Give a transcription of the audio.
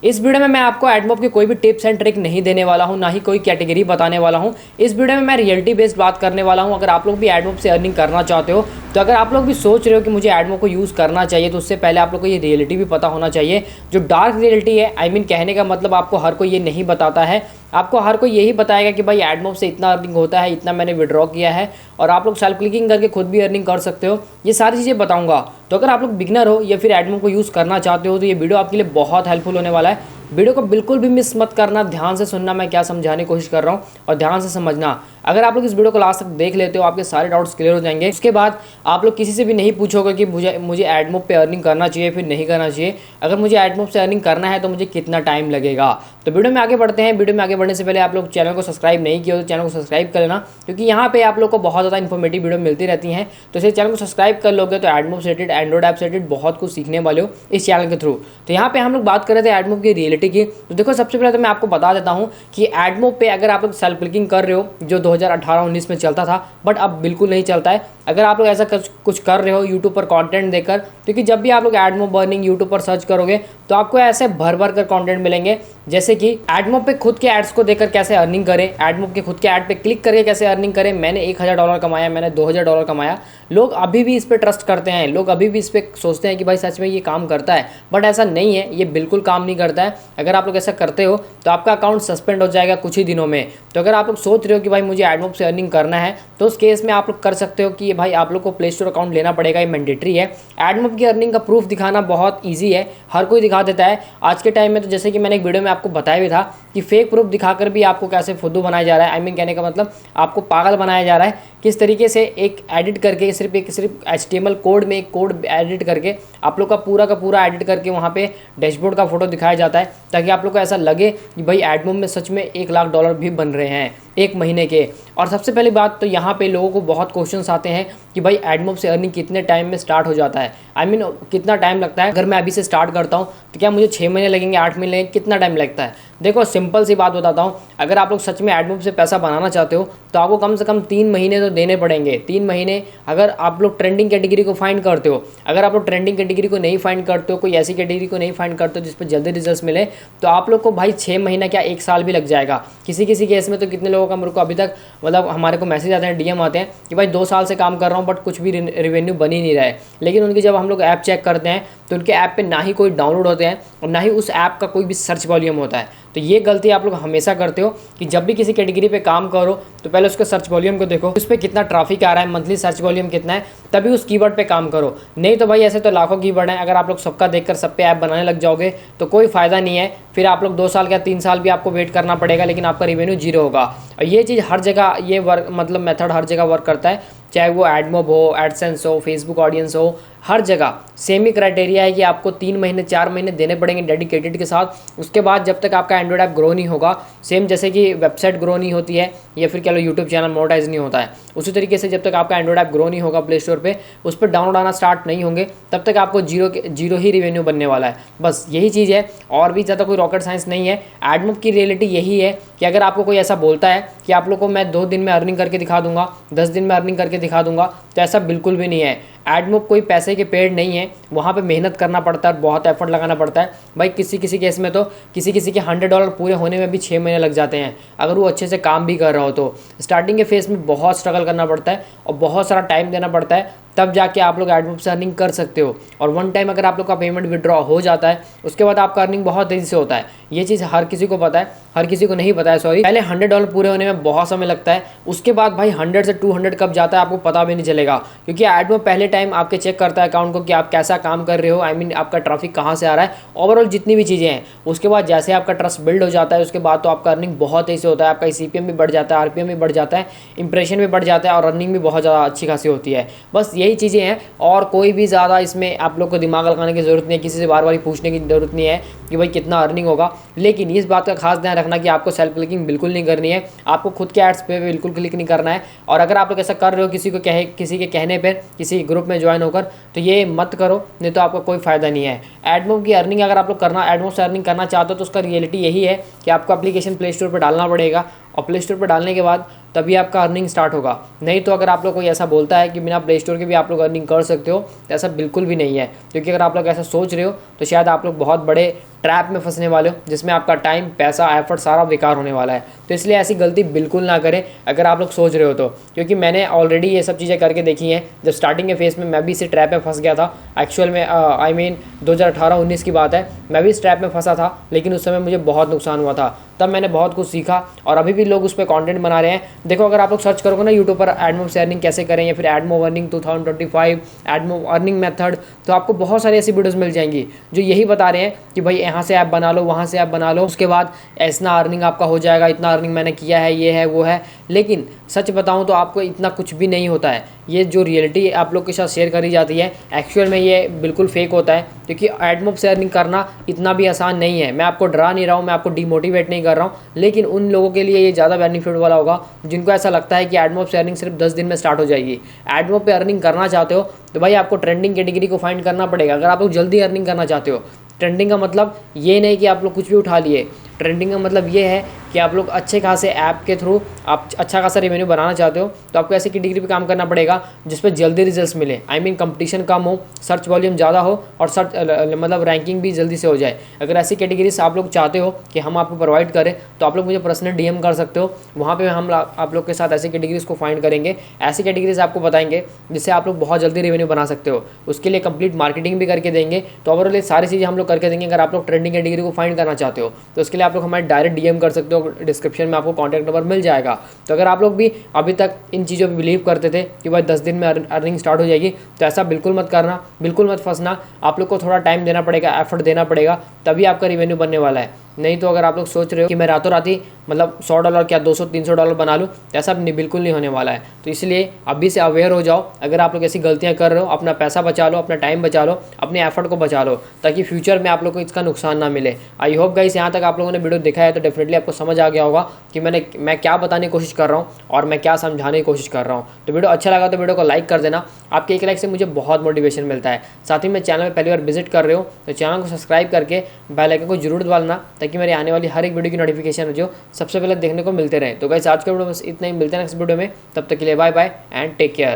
इस वीडियो में मैं आपको एडमोब की कोई भी टिप्स एंड ट्रिक नहीं देने वाला हूं, ना ही कोई कैटेगरी बताने वाला हूं। इस वीडियो में मैं रियलिटी बेस्ड बात करने वाला हूं। अगर आप लोग भी एडमोब से अर्निंग करना चाहते हो, तो अगर आप लोग भी सोच रहे हो कि मुझे एडमोब को यूज़ करना चाहिए, तो उससे पहले आप लोग को ये रियलिटी भी पता होना चाहिए। जो डार्क रियलिटी है, आई मीन कहने का मतलब आपको हर कोई ये नहीं बताता है। आपको हर कोई यही बताएगा कि भाई एडमोब से इतना अर्निंग होता है, इतना मैंने विड्रॉ किया है और आप लोग सेल्फ क्लिकिंग करके खुद भी अर्निंग कर सकते हो। ये सारी चीज़ें बताऊंगा। तो अगर आप लोग बिगनर हो या फिर एडमोब को यूज़ करना चाहते हो, तो ये वीडियो आपके लिए बहुत हेल्पफुल होने वाला है। वीडियो को बिल्कुल भी मिस मत करना, ध्यान से सुनना मैं क्या समझाने की कोशिश कर रहा हूँ और ध्यान से समझना। अगर आप लोग इस वीडियो को लास्ट तक देख लेते हो, आपके सारे डाउट्स क्लियर हो जाएंगे। उसके बाद आप लोग किसी से भी नहीं पूछोगे कि मुझे एडमोब पे अर्निंग करना चाहिए फिर नहीं करना चाहिए। अगर मुझे एडमोब से अर्निंग करना है तो मुझे कितना टाइम लगेगा। तो वीडियो में आगे बढ़ते हैं। वीडियो में आगे बढ़ने से पहले आप लोग चैनल को सब्सक्राइब नहीं किया तो चैनल को सब्सक्राइब कर लेना, क्योंकि यहाँ पे आप लोग को बहुत ज़्यादा इन्फॉर्मेटिव वीडियो मिलती रहती हैं। तो इसे चैनल को सब्सक्राइब कर लोगे तो एडमोब से रिलेटेड, एंड्रॉइड ऐप से रिलेटेड बहुत कुछ सीखने वाले हो इस चैनल के थ्रू। तो यहाँ पे हम लोग बात कर रहे थे एडमोब की रियलिटी की। तो देखो, सबसे पहले तो मैं आपको बता देता हूँ कि एडमोब पे अगर आप लोग सेल्फ क्लिकिंग कर रहे हो, जो 2018-19 में चलता था, बट अब बिल्कुल नहीं चलता है। अगर आप लोग ऐसा कुछ कर रहे हो यूट्यूब पर कंटेंट देकर, क्योंकि जब भी आप लोग एडमोब अर्निंग यूट्यूब पर सर्च करोगे तो आपको ऐसे भर भर कर कंटेंट मिलेंगे, जैसे कि एडमोब पे खुद के एड्स को देकर कैसे अर्निंग करें, एडमोब के खुद के ऐड पे क्लिक करके कैसे अर्निंग करें। मैंने $1000 कमाया, मैंने $2000 कमाया। लोग अभी भी इस पर ट्रस्ट करते हैं, लोग अभी भी इस पर सोचते हैं कि भाई सच में ये काम करता है, बट ऐसा नहीं है, ये बिल्कुल काम नहीं करता है। अगर आप लोग ऐसा करते हो तो आपका अकाउंट सस्पेंड हो जाएगा कुछ ही दिनों में। तो अगर आप लोग सोच रहे हो कि भाई मुझे एडमोब से अर्निंग करना है, तो उस केस में आप लोग कर सकते हो कि भाई आप लोग को प्ले स्टोर अकाउंट लेना पड़ेगा, ये मैंडेटरी है। एडमोब की अर्निंग का प्रूफ दिखाना बहुत ईजी है, हर कोई दिखा देता है आज के टाइम में। तो जैसे कि मैंने एक वीडियो में आपको बताया भी था कि फेक प्रूफ दिखाकर भी आपको कैसे फुद्दू बनाया जा रहा है। आई मीन कहने का मतलब आपको पागल बनाया जा रहा है, किस तरीके से एक एडिट करके सिर्फ HTML कोड में एक कोड एडिट करके आप लोग का पूरा एडिट करके वहाँ पे डैशबोर्ड का फोटो दिखाया जाता है, ताकि आप लोग को ऐसा लगे कि भाई एडमोब में सच में $1 लाख भी बन रहे हैं एक महीने के। और सबसे पहली बात तो यहाँ पे लोगों को बहुत क्वेश्चंस आते हैं कि भाई एडमोब से अर्निंग कितने टाइम में स्टार्ट हो जाता है, आई मीन कितना टाइम लगता है। अगर मैं अभी से स्टार्ट करता हूँ तो क्या मुझे 6 महीने लगेंगे, 8 महीने लगेंगे, कितना टाइम लगता है? देखो, सिंपल सी बात बताता हूँ। अगर आप लोग सच में एडमोब से पैसा बनाना चाहते हो तो आपको कम से कम 3 महीने तो देने पड़ेंगे। 3 महीने अगर आप लोग ट्रेंडिंग कैटेगरी को फाइंड करते हो। अगर आप लोग ट्रेंडिंग कैटेगरी को नहीं फाइंड करते हो, कोई ऐसी कैटेगरी को नहीं फाइंड करते हो जिस पर जल्दी रिजल्ट मिले, तो आप लोग को भाई 6 महीना क्या 1 साल भी लग जाएगा। किसी केस में तो कितने लोगों का मेरे को अभी तक मतलब हमारे को मैसेज आते हैं, DM आते हैं कि भाई 2 साल से काम कर रहा हूँ बट कुछ भी रेवेन्यू बन ही नहीं रहा है। लेकिन उनकी जब हम लोग ऐप चेक करते हैं तो उनके ऐप पे ना ही कोई डाउनलोड होते हैं और ना ही उस ऐप का कोई भी सर्च वॉल्यूम होता है। तो ये गलती आप लोग हमेशा करते हो कि जब भी किसी कैटेगरी पे काम करो तो पहले उसके सर्च वॉल्यूम को देखो, उस पर कितना ट्रैफिक आ रहा है, मंथली सर्च वॉल्यूम कितना है, तभी उस कीवर्ड पे काम करो। नहीं तो भाई ऐसे तो लाखों कीवर्ड हैं, अगर आप लोग सबका देखकर सब पे ऐप बनाने लग जाओगे तो कोई फ़ायदा नहीं है। फिर आप लोग 2 साल या 3 साल भी आपको वेट करना पड़ेगा, लेकिन आपका रेवेन्यू 0 होगा। और ये चीज़ हर जगह, ये वर्क मतलब मेथड हर जगह वर्क करता है, चाहे वो एडमोब हो, एडसेंस हो, फेसबुक ऑडियंस हो, हर जगह सेम ही क्राइटेरिया है कि आपको 3 महीने 4 महीने देने पड़ेंगे डेडिकेटेड के साथ। उसके बाद जब तक आपका एंड्रॉइड ऐप ग्रो नहीं होगा, सेम जैसे कि वेबसाइट ग्रो नहीं होती है या फिर कह लो यूट्यूब चैनल मोनेटाइज नहीं होता है, उसी तरीके से जब तक आपका एंड्रॉइड ऐप ग्रो नहीं होगा प्ले स्टोर पे, उस पर डाउनलोड आना स्टार्ट नहीं होंगे, तब तक आपको जीरो ही रेवेन्यू बनने वाला है। बस यही चीज़ है, और भी ज़्यादा कोई रॉकेट साइंस नहीं है। एडमोब की रियलिटी यही है कि अगर आपको कोई ऐसा बोलता है कि आप लोग को मैं 2 दिन में अर्निंग करके दिखा दूंगा, 10 दिन में अर्निंग करके दिखा दूंगा, तो ऐसा बिल्कुल भी नहीं है। एडमोब कोई पैसे के पेड़ नहीं है, वहाँ पे मेहनत करना पड़ता है, बहुत एफर्ट लगाना पड़ता है। भाई किसी केस में तो किसी के $100 पूरे होने में भी 6 महीने लग जाते हैं, अगर वो अच्छे से काम भी कर रहा हो तो। स्टार्टिंग के फेस में बहुत स्ट्रगल करना पड़ता है और बहुत सारा टाइम देना पड़ता है, तब जाके आप लोग एडमोब से अर्निंग कर सकते हो। और वन टाइम अगर आप लोग का पेमेंट विड्रॉ हो जाता है, उसके बाद आपका अर्निंग बहुत तेज़ी से होता है। ये चीज़ हर किसी को पता है, हर किसी को नहीं पता है, सॉरी। पहले $100 पूरे होने में बहुत समय लगता है, उसके बाद भाई 100 से 200 कब जाता है आपको पता भी नहीं चलेगा, क्योंकि एडमोब पहले टाइम आपके चेक करता है अकाउंट को कि आप कैसा काम कर रहे हो, आई मीन आपका ट्रैफिक कहाँ से आ रहा है, ओवरऑल जितनी भी चीज़ें हैं। उसके बाद जैसे आपका ट्रस्ट बिल्ड हो जाता है, उसके बाद तो आपका अर्निंग बहुत तेज़ी से होता है, आपका CPM भी बढ़ जाता है, RPM भी बढ़ जाता है, इंप्रेशन भी बढ़ जाता है और अर्निंग भी बहुत ज़्यादा अच्छी खासी होती है। बस यही चीज़ें हैं, और कोई भी ज़्यादा इसमें आप लोग को दिमाग लगाने की ज़रूरत नहीं है, किसी से बार बार पूछने की ज़रूरत नहीं है कि भाई कितना अर्निंग होगा। लेकिन इस बात का खास ध्यान रखना कि आपको सेल्फ क्लिकिंग बिल्कुल नहीं करनी है, आपको खुद के एड्स पे बिल्कुल क्लिक नहीं करना है। और अगर आप लोग ऐसा कर रहे हो किसी के कहने पर, किसी ग्रुप में ज्वाइन होकर, तो ये मत करो, नहीं तो आपको कोई फ़ायदा नहीं है। एडमोब की अर्निंग अगर आप लोग एडमोब से अर्निंग करना चाहते हो तो उसका रियलिटी यही है कि आपको एप्लीकेशन प्ले स्टोर पर डालना पड़ेगा, और प्ले स्टोर पर डालने के बाद तभी आपका अर्निंग स्टार्ट होगा। नहीं तो अगर आप लोग कोई ऐसा बोलता है कि बिना प्ले स्टोर के भी आप लोग अर्निंग कर सकते हो, तो ऐसा बिल्कुल भी नहीं है। क्योंकि अगर आप लोग ऐसा सोच रहे हो तो तो शायद आप लोग बहुत बड़े ट्रैप में फंसने वाले हो, जिसमें आपका टाइम, पैसा, एफर्ट सारा बेकार होने वाला है। तो इसलिए ऐसी गलती बिल्कुल ना करें अगर आप लोग सोच रहे हो तो, क्योंकि मैंने ऑलरेडी ये सब चीज़ें करके देखी हैं। जब स्टार्टिंग के फेज़ में मैं भी इसी ट्रैप में फंस गया था। एक्चुअल में आई मीन 2018-19 की बात है, मैं भी इस ट्रैप में फंसा था, लेकिन उस समय मुझे बहुत नुकसान हुआ था। तब मैंने बहुत कुछ सीखा और अभी भी लोग उस पर कंटेंट बना रहे हैं। देखो, अगर आप लोग सर्च करोगे ना यूट्यूब पर एडमोब से अर्निंग कैसे करें या फिर AdMob earning 2025, AdMob earning method, तो आपको बहुत सारी ऐसी वीडियोस मिल जाएंगी जो यही बता रहे हैं कि भाई यहाँ से ऐप बना लो, वहाँ से ऐप बना लो, उसके बाद इतना अर्निंग आपका हो जाएगा, इतना अर्निंग मैंने किया है, ये है वो है। लेकिन सच बताऊँ तो आपको इतना कुछ भी नहीं होता है। ये जो रियलिटी आप लोग के साथ शेयर करी जाती है, एक्चुअल में ये बिल्कुल फेक होता है, क्योंकि एडमोब से अर्निंग करना इतना भी आसान नहीं है। मैं आपको डरा नहीं रहा हूँ, मैं आपको डिमोटिवेट नहीं कर रहा हूँ, लेकिन उन लोगों के लिए ये ज़्यादा बेनिफिट वाला होगा जिनको ऐसा लगता है कि एडमोब से अर्निंग सिर्फ 10 दिन में स्टार्ट हो जाएगी। एडमोब पे अर्निंग करना चाहते हो तो भाई आपको ट्रेंडिंग कैटेगरी को फाइंड करना पड़ेगा। अगर आप लोग जल्दी अर्निंग करना चाहते हो, ट्रेंडिंग का मतलब ये नहीं कि आप लोग कुछ भी उठा लिए। ट्रेंडिंग का मतलब ये है कि आप लोग अच्छे खासे ऐप के थ्रू आप अच्छा खासा रेवेन्यू बनाना चाहते हो, तो आपको ऐसी कैटेगरी पे काम करना पड़ेगा जिस पे जल्दी रिजल्ट्स मिले। आई मीन कंपटीशन कम हो, सर्च वॉल्यूम ज़्यादा हो और सर्च मतलब रैंकिंग भी जल्दी से हो जाए। अगर ऐसी कैटेगरीज आप लोग चाहते हो कि हम आपको प्रोवाइड करें, तो आप लोग मुझे पर्सनल डीएम कर सकते हो। वहाँ पर हम आप लोग के साथ ऐसी कैटेगरीज को फाइंड करेंगे, ऐसी कैटेगरीज आपको बताएंगे जिससे आप लोग बहुत जल्दी रेवेन्यू बना सकते हो। उसके लिए कंप्लीट मार्केटिंग भी करके देंगे। तो ओवरऑल सारी चीज़ें हम लोग करके देंगे। अगर आप लोग ट्रेंडिंग कैटेगरी को फाइंड करना चाहते हो तो उसके लिए आप लोग हमारे डायरेक्ट डीएम कर सकते हो, डिस्क्रिप्शन में आपको कॉन्टैक्ट नंबर मिल जाएगा। तो अगर आप लोग भी अभी तक इन चीज़ों पे बिलीव करते थे कि भाई 10 दिन में अर्निंग स्टार्ट हो जाएगी, तो ऐसा बिल्कुल मत करना, बिल्कुल मत फंसना। आप लोग को थोड़ा टाइम देना पड़ेगा, एफर्ट देना पड़ेगा, तभी आपका रेवेन्यू बनने वाला है। नहीं तो अगर आप लोग सोच रहे हो कि मैं रातों रात ही मतलब $100 क्या $200-300 बना लूँ, तो ऐसा बिल्कुल नहीं होने वाला है। तो इसलिए अभी से अवेयर हो जाओ। अगर आप लोग ऐसी गलतियाँ कर रहे हो, अपना पैसा बचा लो, अपना टाइम बचा लो, अपने एफर्ट को बचा लो, ताकि फ्यूचर में आप लोग को इसका नुकसान ना मिले। आई होप गाइस यहाँ तक आप लोगों ने वीडियो देखा है तो डेफिनेटली आपको समझ आ गया होगा कि मैं क्या बताने की कोशिश कर रहा हूँ और मैं क्या समझाने की कोशिश कर रहा हूँ। तो वीडियो अच्छा लगा तो वीडियो को लाइक कर देना। आपके एक लाइक से मुझे बहुत मोटिवेशन मिलता है। साथ ही मैं चैनल में पहली बार विजिट कर रहे हो तो चैनल को सब्सक्राइब करके बेल आइकन को जरूर दबा लेना, ताकि मेरी आने वाली हर एक वीडियो की नोटिफिकेशन जो सबसे पहले देखने को मिलते रहे। तो गाइस आज के वीडियो में बस इतना ही, मिलते हैं नेक्स्ट वीडियो में। तब तक के लिए bye bye and take care.